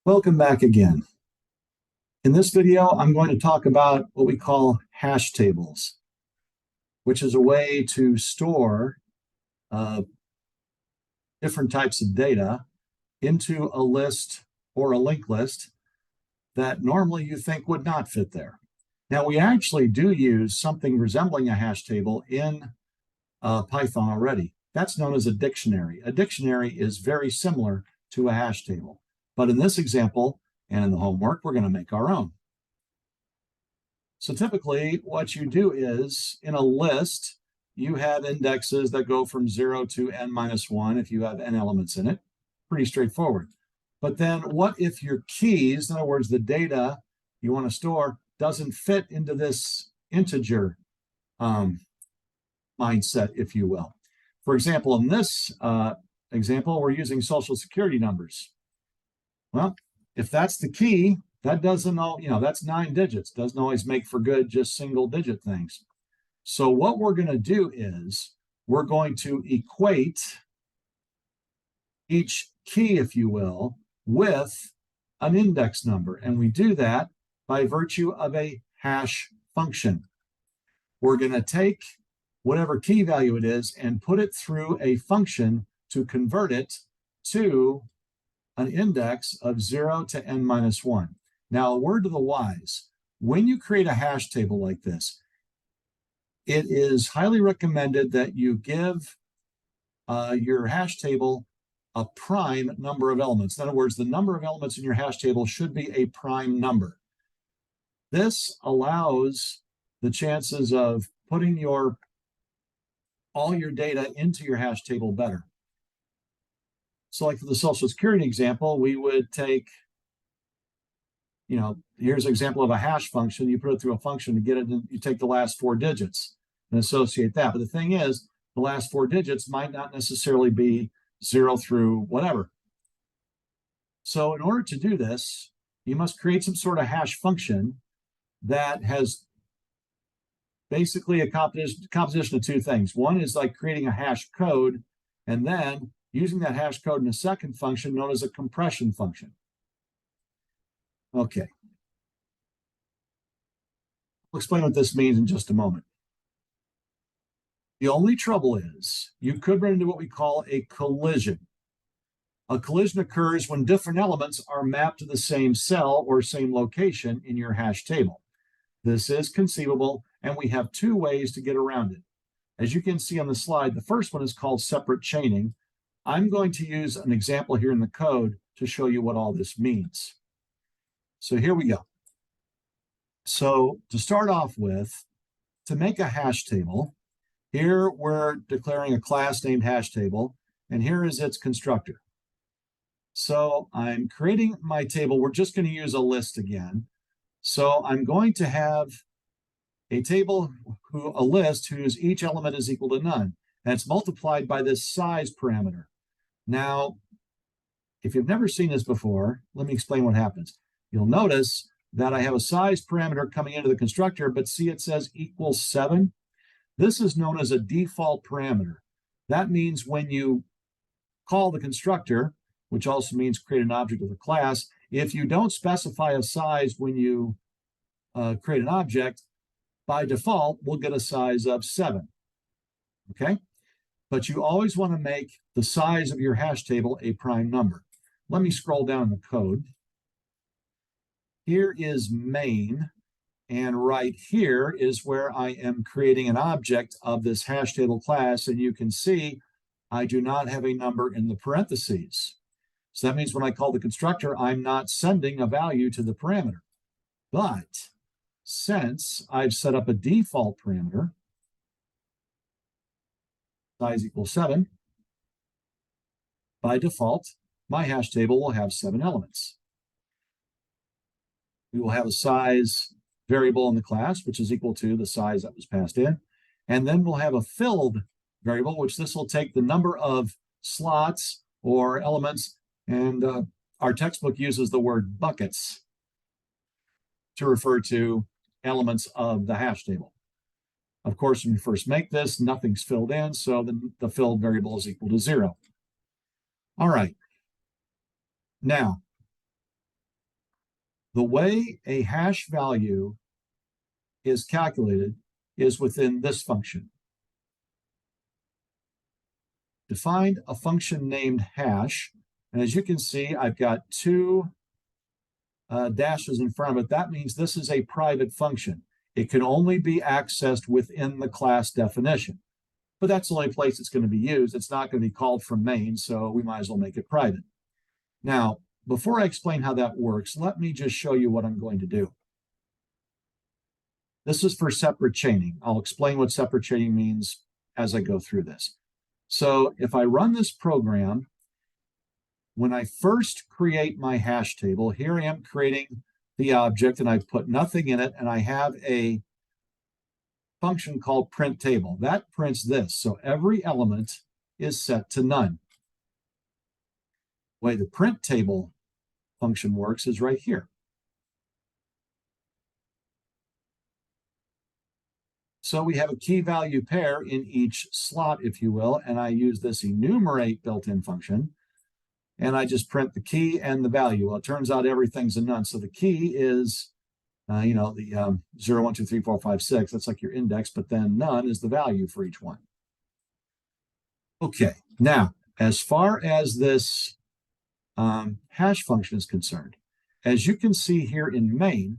Welcome back again. In this video, I'm going to talk about what we call hash tables, which is a way to store different types of data into a list or a linked list that normally you think would not fit there. Now, we actually do use something resembling a hash table in Python already. That's known as a dictionary. A dictionary is very similar to a hash table. But in this example, and in the homework, we're going to make our own. So typically, what you do is, in a list, you have indexes that go from 0 to n-1 if you have n elements in it. Pretty straightforward. But then what if your keys, in other words, the data you want to store, doesn't fit into this integer mindset, if you will? For example, in this example, we're using social security numbers. Well, if that's the key, that doesn't all, that's 9 digits. Doesn't always make for good just single digit things. So what we're going to do is we're going to equate each key, if you will, with an index number. And we do that by virtue of a hash function. We're going to take whatever key value it is and put it through a function to convert it to an index of 0 to n-1. Now, a word to the wise, when you create a hash table like this, it is highly recommended that you give your hash table a prime number of elements. In other words, the number of elements in your hash table should be a prime number. This allows the chances of putting all your data into your hash table better. So like for the Social Security example, we would take, here's an example of a hash function. You put it through a function to get it, and you take the last 4 digits and associate that. But the thing is, the last 4 digits might not necessarily be 0 through whatever. So in order to do this, you must create some sort of hash function that has basically a composition of 2 things. One is like creating a hash code, and then using that hash code in a second function known as a compression function. Okay. I'll explain what this means in just a moment. The only trouble is you could run into what we call a collision. A collision occurs when different elements are mapped to the same cell or same location in your hash table. This is conceivable, and we have 2 ways to get around it. As you can see on the slide, the first one is called separate chaining. I'm going to use an example here in the code to show you what all this means. So here we go. So to start off with, to make a hash table, here we're declaring a class named hash table, and here is its constructor. So I'm creating my table. We're just going to use a list again. So I'm going to have a table, a list whose each element is equal to none. And it's multiplied by this size parameter. Now, if you've never seen this before, let me explain what happens. You'll notice that I have a size parameter coming into the constructor, but see it says equals 7. This is known as a default parameter. That means when you call the constructor, which also means create an object of the class, if you don't specify a size when you create an object, by default, we'll get a size of 7. Okay? But you always want to make the size of your hash table a prime number. Let me scroll down the code. Here is main, and right here is where I am creating an object of this hash table class, and you can see I do not have a number in the parentheses. So that means when I call the constructor, I'm not sending a value to the parameter. But since I've set up a default parameter, size equals 7, by default, my hash table will have 7 elements. We will have a size variable in the class, which is equal to the size that was passed in. And then we'll have a filled variable, which this will take the number of slots or elements, and our textbook uses the word buckets to refer to elements of the hash table. Of course, when you first make this, nothing's filled in, so the filled variable is equal to 0. All right. Now, The way a hash value is calculated is within this function. Define a function named hash. And as you can see, I've got two dashes in front of it. That means this is a private function. It can only be accessed within the class definition. But that's the only place it's going to be used. It's not going to be called from main, so we might as well make it private. Now, before I explain how that works, let me just show you what I'm going to do. This is for separate chaining. I'll explain what separate chaining means as I go through this. So if I run this program, when I first create my hash table, here I am creating the object and I've put nothing in it, and I have a function called print table. That prints this. So every element is set to none. The way the print table function works is right here. So we have a key value pair in each slot, if you will, and I use this enumerate built-in function, and I just print the key and the value. Well, it turns out everything's a none. So the key is, the 0, 1, 2, 3, 4, 5, 6. That's like your index, but then none is the value for each one. Okay, now, as far as this hash function is concerned, as you can see here in main,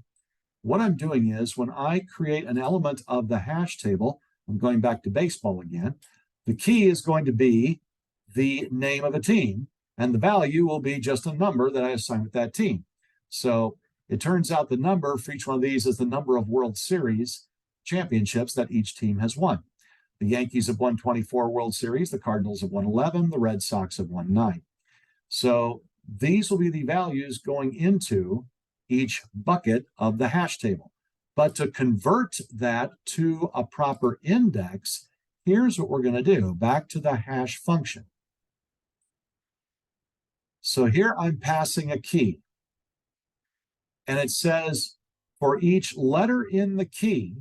what I'm doing is when I create an element of the hash table, I'm going back to baseball again, the key is going to be the name of a team, and the value will be just a number that I assign with that team. So it turns out the number for each one of these is the number of World Series championships that each team has won. The Yankees have won 24 World Series, the Cardinals have won 11, the Red Sox have won 9. So these will be the values going into each bucket of the hash table. But to convert that to a proper index, here's what we're going to do. Back to the hash function. So here I'm passing a key. And it says for each letter in the key,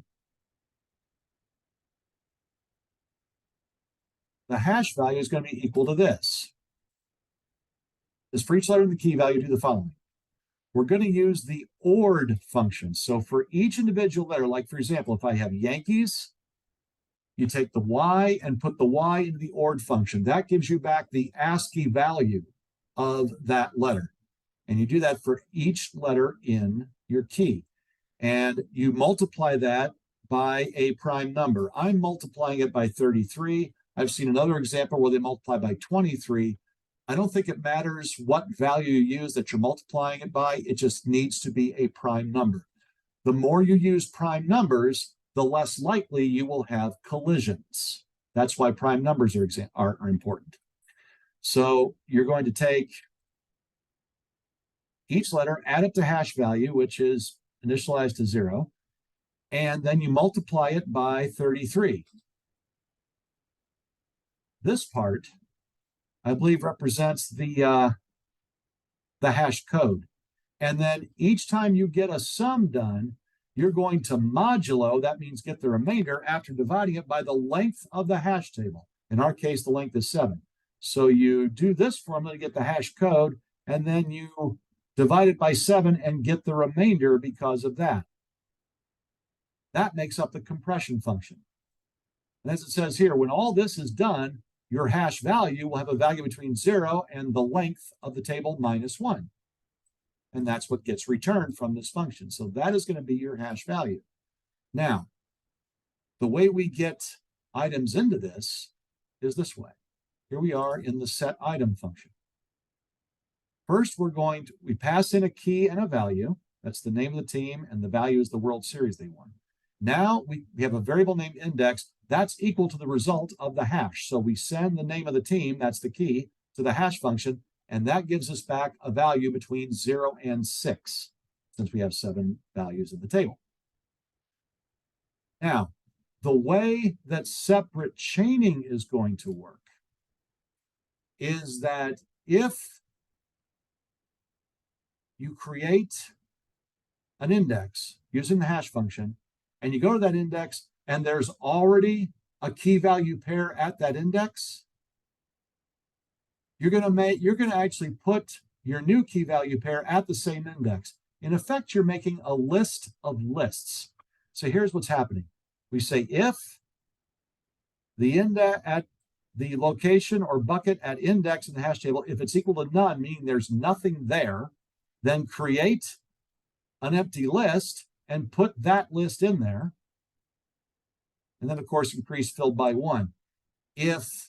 the hash value is going to be equal to this. Is for each letter in the key value, do the following. We're going to use the ORed function. So for each individual letter, like for example, if I have Yankees, you take the Y and put the Y into the ORed function. That gives you back the ASCII value of that letter. And you do that for each letter in your key. And you multiply that by a prime number. I'm multiplying it by 33. I've seen another example where they multiply by 23. I don't think it matters what value you use that you're multiplying it by. It just needs to be a prime number. The more you use prime numbers, the less likely you will have collisions. That's why prime numbers are important. So you're going to take each letter, add it to hash value, which is initialized to 0, and then you multiply it by 33. This part, I believe, represents the hash code. And then each time you get a sum done, you're going to modulo, that means get the remainder, after dividing it by the length of the hash table. In our case, the length is 7. So you do this formula to get the hash code, and then you divide it by 7 and get the remainder because of that. That makes up the compression function. And as it says here, when all this is done, your hash value will have a value between 0 and the length of the table minus 1. And that's what gets returned from this function. So that is going to be your hash value. Now, the way we get items into this is this way. Here we are in the set item function. First, we pass in a key and a value. That's the name of the team, and the value is the World Series they won. Now we have a variable named index. That's equal to the result of the hash. So we send the name of the team, that's the key, to the hash function, and that gives us back a value between 0 and 6, since we have 7 values in the table. Now, the way that separate chaining is going to work is that if you create an index using the hash function, and you go to that index, and there's already a key value pair at that index, you're going to actually put your new key value pair at the same index. In effect, you're making a list of lists. So here's what's happening. We say if the index at the location or bucket at index in the hash table, if it's equal to none, meaning there's nothing there, then create an empty list and put that list in there. And then, of course, increase filled by 1. If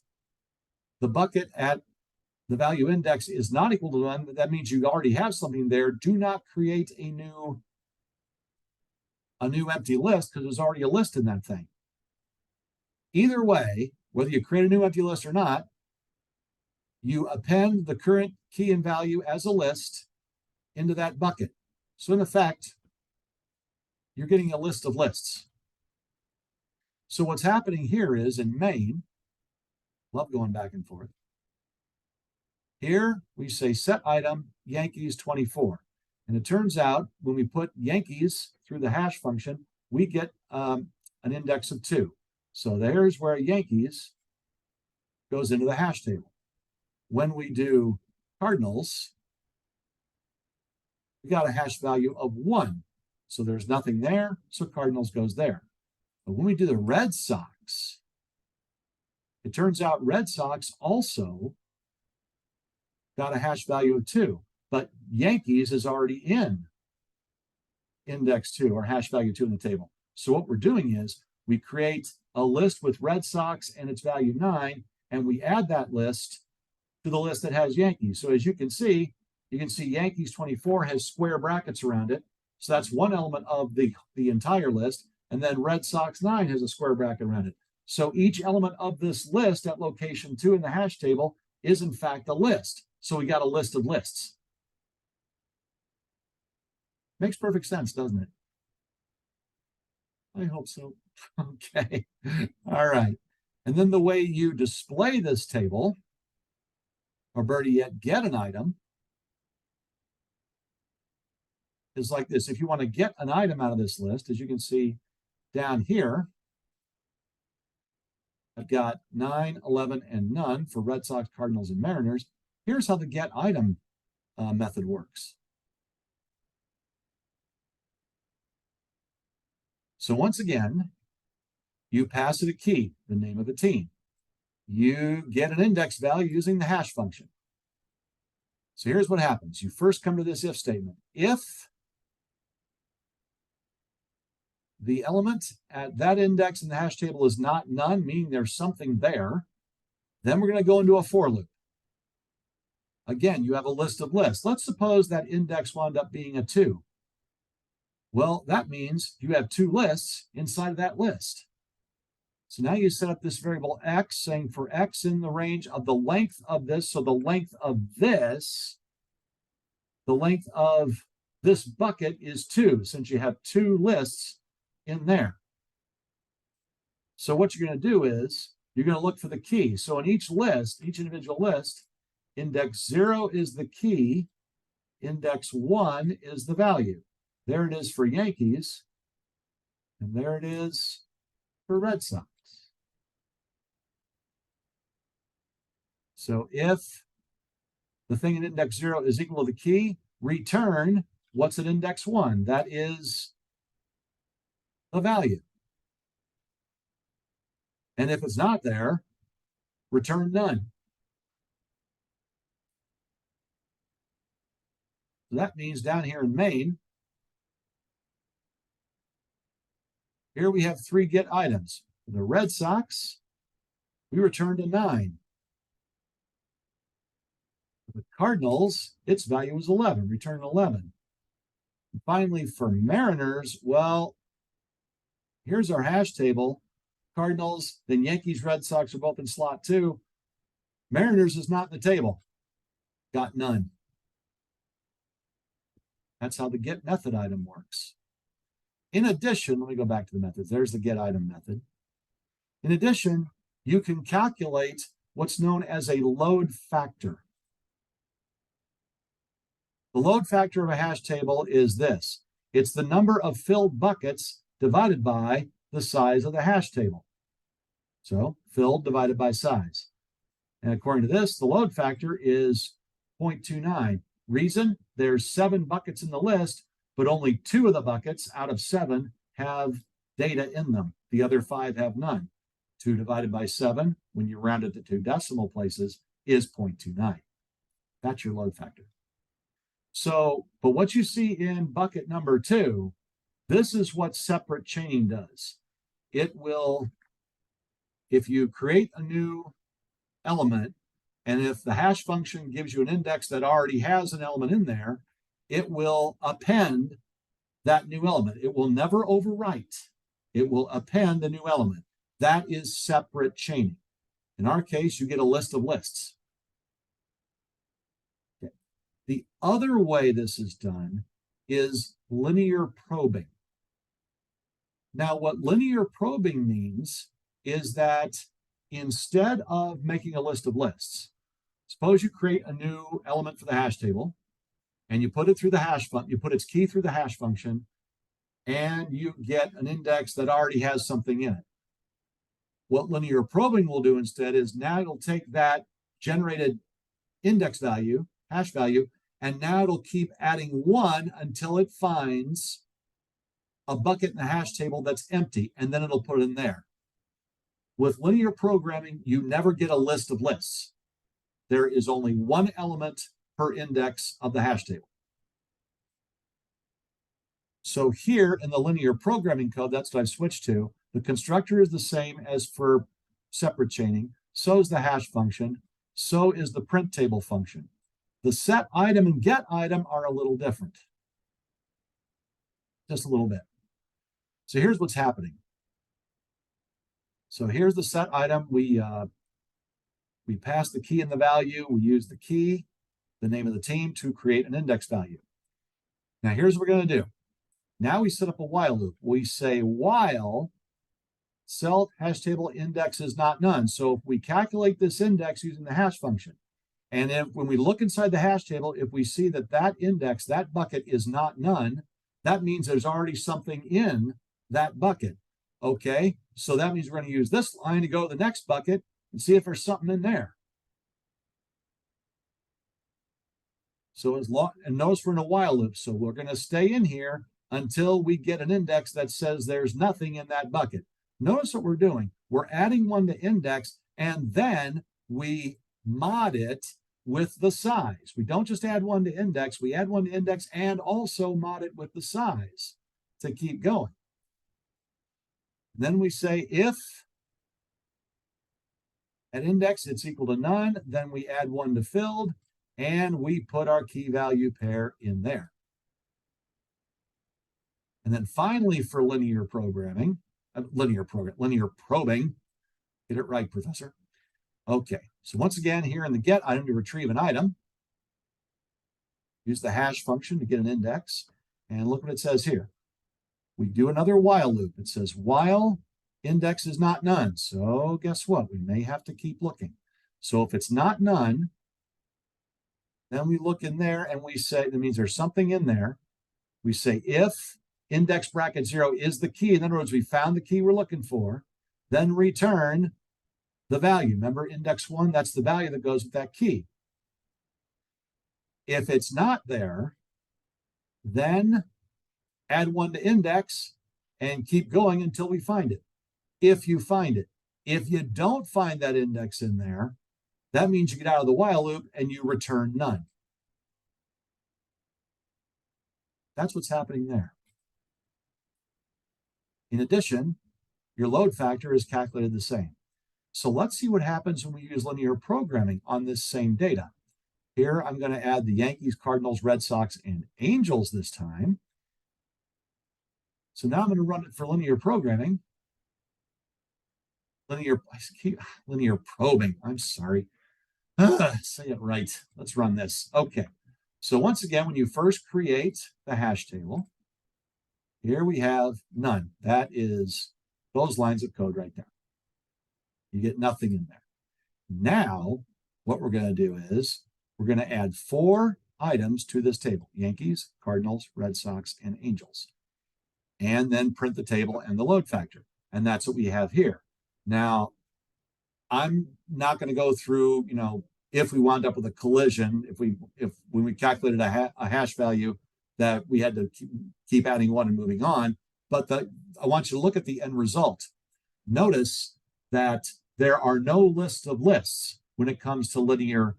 the bucket at the value index is not equal to 1, that means you already have something there. Do not create a new empty list because there's already a list in that thing. Either way, whether you create a new empty list or not, you append the current key and value as a list into that bucket. So in effect, you're getting a list of lists. So what's happening here is in main, love going back and forth. Here we say set item Yankees 24. And it turns out when we put Yankees through the hash function, we get an index of 2. So there's where Yankees goes into the hash table. When we do Cardinals, we got a hash value of 1. So there's nothing there, so Cardinals goes there. But when we do the Red Sox, it turns out Red Sox also got a hash value of 2. But Yankees is already in index 2 or hash value 2 in the table. So what we're doing is we create a list with Red Sox and its value 9, and we add that list to the list that has Yankees. So as you can see Yankees 24 has square brackets around it. So that's one element of the entire list. And then Red Sox 9 has a square bracket around it. So each element of this list at location 2 in the hash table is in fact a list. So we got a list of lists. Makes perfect sense, doesn't it? I hope so. Okay. All right. And then the way you display this table, or better yet, get an item, is like this. If you want to get an item out of this list, as you can see down here, I've got 9, 11, and none for Red Sox, Cardinals, and Mariners. Here's how the get item method works. So once again, you pass it a key, the name of the team. You get an index value using the hash function. So here's what happens. You first come to this if statement. If the element at that index in the hash table is not none, meaning there's something there, then we're going to go into a for loop. Again, you have a list of lists. Let's suppose that index wound up being a 2. Well, that means you have 2 lists inside of that list. So now you set up this variable x, saying for x in the range of the length of this, so the length of this, the length of this bucket is 2, since you have 2 lists in there. So what you're going to do is you're going to look for the key. So in each list, each individual list, index 0 is the key, index 1 is the value. There it is for Yankees, and there it is for Red Sox. So if the thing in index 0 is equal to the key, return what's at index 1. That is the value. And if it's not there, return none. So that means down here in main, here we have 3 get items. For the Red Sox, we returned a 9. For the Cardinals, its value was 11, return 11. And finally, for Mariners, well, here's our hash table. Cardinals, then Yankees, Red Sox are both in slot 2. Mariners is not in the table. Got none. That's how the get method item works. In addition, let me go back to the methods. There's the get item method. In addition, you can calculate what's known as a load factor. The load factor of a hash table is this. It's the number of filled buckets divided by the size of the hash table. So filled divided by size. And according to this, the load factor is 0.29. Reason, there's 7 buckets in the list. but only 2 of the buckets out of 7 have data in them. The other 5 have none. 2 divided by 7, when you round it to 2 decimal places, is 0.29. That's your load factor. So, but what you see in bucket number 2, this is what separate chaining does. It will, if you create a new element, and if the hash function gives you an index that already has an element in there, it will append that new element. It will never overwrite. It will append a new element. That is separate chaining. In our case, you get a list of lists. Okay. The other way this is done is linear probing. Now, what linear probing means is that instead of making a list of lists, suppose you create a new element for the hash table, and you put it through the hash function, you put its key through the hash function, and you get an index that already has something in it. What linear probing will do instead is now it'll take that generated index value, hash value, and now it'll keep adding 1 until it finds a bucket in the hash table that's empty, and then it'll put it in there. With linear programming, you never get a list of lists. There is only 1 element per index of the hash table. So here in the linear programming code, that's what I've switched to. The constructor is the same as for separate chaining. So is the hash function. So is the print table function. The set item and get item are a little different. Just a little bit. So here's what's happening. So here's the set item. We pass the key and the value. We use the key, the name of the team, to create an index value. Now here's what we're going to do. Now we set up a while loop. We say while self hash table index is not none. So if we calculate this index using the hash function, and if when we look inside the hash table, if we see that that index, that bucket is not none, that means there's already something in that bucket. Okay, so that means we're going to use this line to go to the next bucket and see if there's something in there. So as long, and notice we're in a while loop, so we're going to stay in here until we get an index that says there's nothing in that bucket. Notice what we're doing. We're adding 1 to index, and then we mod it with the size. We don't just add 1 to index, we add 1 to index and also mod it with the size to keep going. Then we say if at index it's equal to none, then we add 1 to filled, and we put our key value pair in there. And then finally for linear probing, get it right, Professor. Okay, so once again, here in the get item to retrieve an item, use the hash function to get an index, and look what it says here. We do another while loop. It says while index is not none. So guess what? We may have to keep looking. So if it's not none, then we look in there and we say, that means there's something in there. We say if index bracket 0 is the key, in other words, we found the key we're looking for, then return the value. Remember index 1, that's the value that goes with that key. If it's not there, then add 1 to index and keep going until we find it. If you find it. If you don't find that index in there, that means you get out of the while loop and you return none. That's what's happening there. In addition, your load factor is calculated the same. So let's see what happens when we use linear programming on this same data. Here, I'm going to add the Yankees, Cardinals, Red Sox, and Angels this time. So now I'm going to run it for linear programming. Linear probing. I'm sorry. Say it right. Let's run this. Okay. So once again, when you first create the hash table, here we have none. That is those lines of code right there. You get nothing in there. Now, what we're going to do is we're going to add 4 items to this table: Yankees, Cardinals, Red Sox, and Angels. And then print the table and the load factor. And that's what we have here. Now, I'm not going to go through, if we wound up with a collision, when we calculated a hash value that we had to keep adding one and moving on. But I want you to look at the end result. Notice that there are no lists of lists when it comes to linear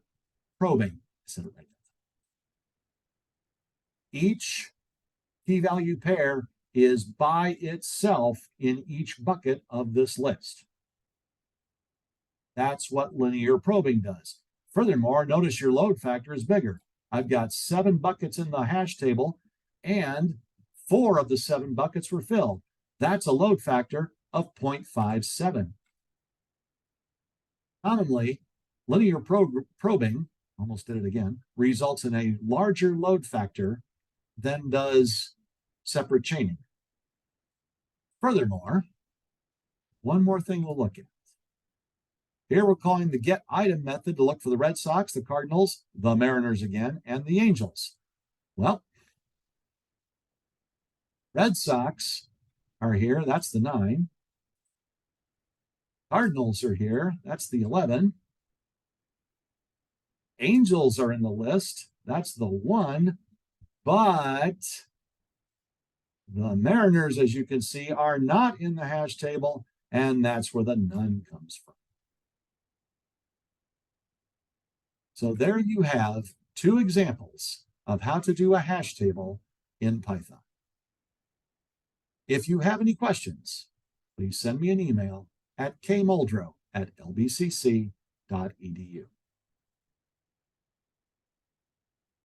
probing. I said it right. Each p-value pair is by itself in each bucket of this list. That's what linear probing does. Furthermore, notice your load factor is bigger. I've got 7 buckets in the hash table, and 4 of the 7 buckets were filled. That's a load factor of 0.57. Commonly, linear probing, almost did it again, results in a larger load factor than does separate chaining. Furthermore, one more thing we'll look at. Here we're calling the get item method to look for the Red Sox, the Cardinals, the Mariners again, and the Angels. Well, Red Sox are here. That's the 9. Cardinals are here. That's the 11. Angels are in the list. That's the 1. But the Mariners, as you can see, are not in the hash table, and that's where the none comes from. So there you have 2 examples of how to do a hash table in Python. If you have any questions, please send me an email at kmuldrow@lbcc.edu.